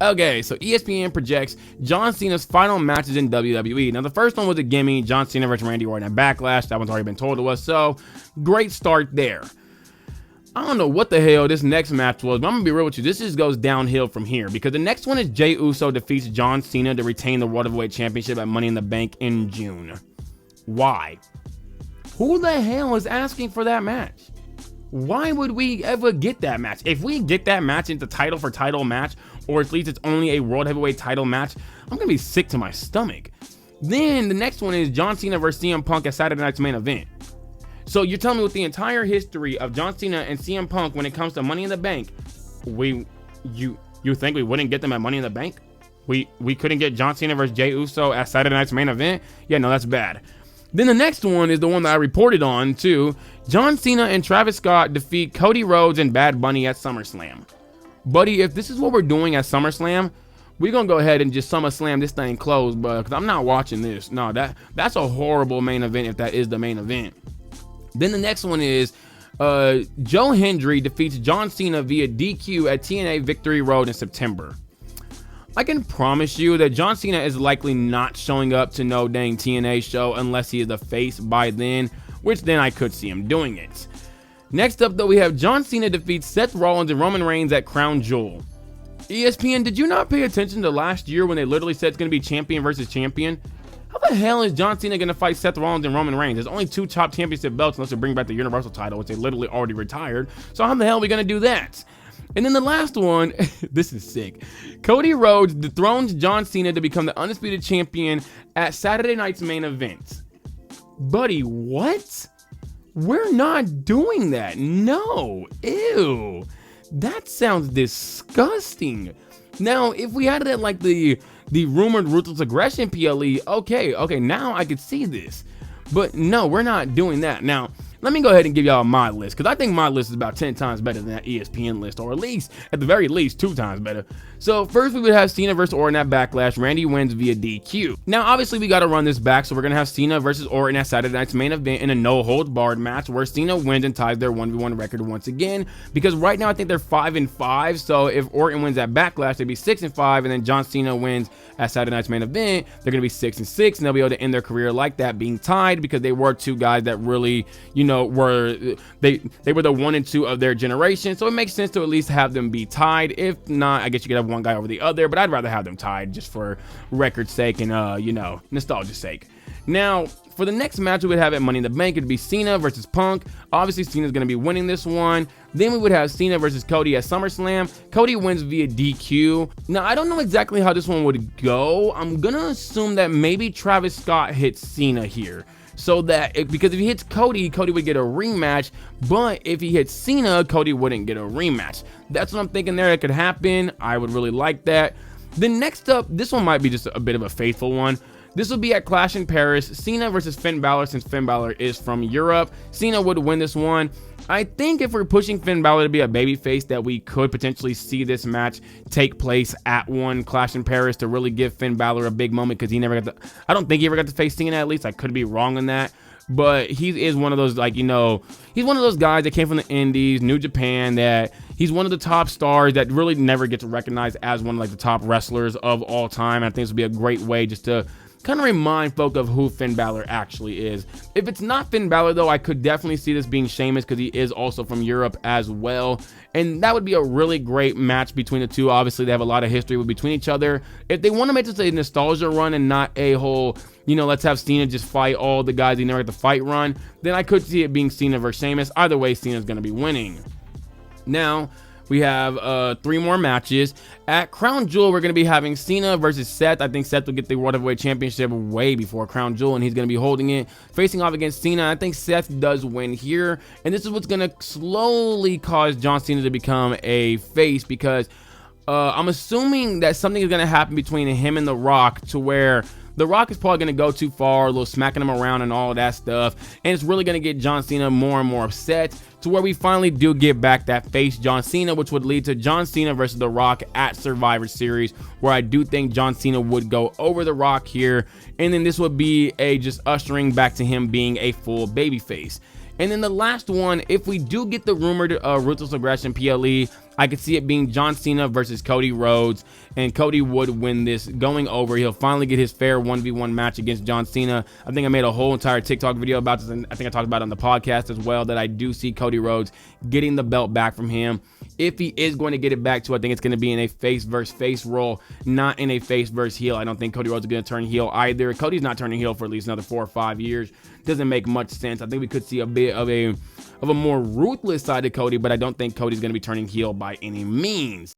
Okay, so ESPN projects John Cena's final matches in WWE. Now, the first one was a gimme, John Cena versus Randy Orton at Backlash. That one's already been told to us, so great start there. I don't know what the hell this next match was, but I'm gonna be real with you. This just goes downhill from here because the next one is Jey Uso defeats John Cena to retain the World Heavyweight Championship at Money in the Bank in June. Why? Who the hell is asking for that match? Why would we ever get that match? If we get that match into title for title match, or at least it's only a World Heavyweight title match, I'm gonna be sick to my stomach. Then the next one is John Cena versus CM Punk at Saturday Night's Main Event. So you're telling me with the entire history of John Cena and CM Punk when it comes to Money in the Bank, you think we wouldn't get them at Money in the Bank? We couldn't get John Cena versus Jey Uso at Saturday Night's Main Event? Yeah, no, that's bad. Then the next one is the one that I reported on too. John Cena and Travis Scott defeat Cody Rhodes and Bad Bunny at SummerSlam. Buddy, if this is what we're doing at SummerSlam, we're gonna go ahead and just SummerSlam this thing closed, but because I'm not watching this. No, that's a horrible main event if that is the main event. Then the next one is Joe Hendry defeats John Cena via DQ at TNA Victory Road in September. I can promise you that John Cena is likely not showing up to no dang TNA show unless he is the face by then, which then I could see him doing it. Next up though, we have John Cena defeats Seth Rollins and Roman Reigns at Crown Jewel. ESPN, did you not pay attention to last year when they literally said it's going to be champion versus champion? How the hell is John Cena going to fight Seth Rollins and Roman Reigns? There's only 2 top championship belts unless they bring back the Universal title, which they literally already retired. So how the hell are we going to do that? And then the last one, this is sick. Cody Rhodes dethrones John Cena to become the undisputed champion at Saturday Night's Main Event. Buddy, what? We're not doing that. No. Ew. That sounds disgusting. Now, if we had it at like the rumored Ruthless Aggression PLE, okay, now I could see this. But no, we're not doing that. Now, let me go ahead and give y'all my list, because I think my list is about 10 times better than that ESPN list, or at the very least, 2 times better. So first we would have Cena versus Orton at Backlash. Randy wins via DQ. Now, obviously, we got to run this back, so we're going to have Cena versus Orton at Saturday Night's Main Event in a no-holds-barred match where Cena wins and ties their 1v1 record once again, because right now I think they're 5-5, so if Orton wins at Backlash, they'd be 6-5, and then John Cena wins at Saturday Night's Main Event, they're going to be 6-6, and they'll be able to end their career like that, being tied, because they were 2 guys that really, they were the 1 and 2 of their generation, so it makes sense to at least have them be tied. If not, I guess you could have one guy over the other, but I'd rather have them tied just for record's sake and nostalgia's sake. Now, for the next match we would have at Money in the Bank, it'd be Cena versus Punk. Obviously, Cena's going to be winning this one. Then we would have Cena versus Cody at SummerSlam. Cody wins via DQ. Now, I don't know exactly how this one would go. I'm going to assume that maybe Travis Scott hits Cena here. So that, because if he hits Cody, Cody would get a rematch, but if he hits Cena, Cody wouldn't get a rematch. That's what I'm thinking there. It could happen. I would really like that. Then next up, this one might be just a bit of a faithful one. This will be at Clash in Paris, Cena versus Finn Balor, since Finn Balor is from Europe. Cena would win this one. I think if we're pushing Finn Balor to be a babyface, that we could potentially see this match take place at one Clash in Paris to really give Finn Balor a big moment, because I don't think he ever got to face Cena, at least. I could be wrong on that. But he is one of those, he's one of those guys that came from the Indies, New Japan, that he's one of the top stars that really never gets recognized as one of the top wrestlers of all time. I think this would be a great way just to kind of remind folk of who Finn Balor actually is. If it's not Finn Balor, though, I could definitely see this being Sheamus, because he is also from Europe as well. And that would be a really great match between the two. Obviously, they have a lot of history between each other. If they want to make this a nostalgia run and not a whole, let's have Cena just fight all the guys he never had to fight run, then I could see it being Cena versus Sheamus. Either way, Cena's going to be winning. Now, we have 3 more matches. At Crown Jewel, we're going to be having Cena versus Seth. I think Seth will get the World Heavyweight Championship way before Crown Jewel, and he's going to be holding it, facing off against Cena. I think Seth does win here, and this is what's going to slowly cause John Cena to become a face, because I'm assuming that something is going to happen between him and The Rock, to where The Rock is probably going to go too far, a little smacking him around and all of that stuff, and it's really going to get John Cena more and more upset, to where we finally do get back that face John Cena, which would lead to John Cena versus The Rock at Survivor Series, where I do think John Cena would go over The Rock here, and then this would be just ushering back to him being a full babyface. And then the last one, if we do get the rumored Ruthless Aggression PLE, I could see it being John Cena versus Cody Rhodes, and Cody would win this going over. He'll finally get his fair 1v1 match against John Cena. I think I made a whole entire TikTok video about this, and I think I talked about it on the podcast as well, that I do see Cody Rhodes getting the belt back from him. If he is going to get it back to, I think it's going to be in a face versus face role, not in a face versus heel. I don't think Cody Rhodes is going to turn heel either. Cody's not turning heel for at least another 4 or 5 years. Doesn't make much sense. I think we could see a bit of a more ruthless side of Cody, but I don't think Cody's going to be turning heel by any means.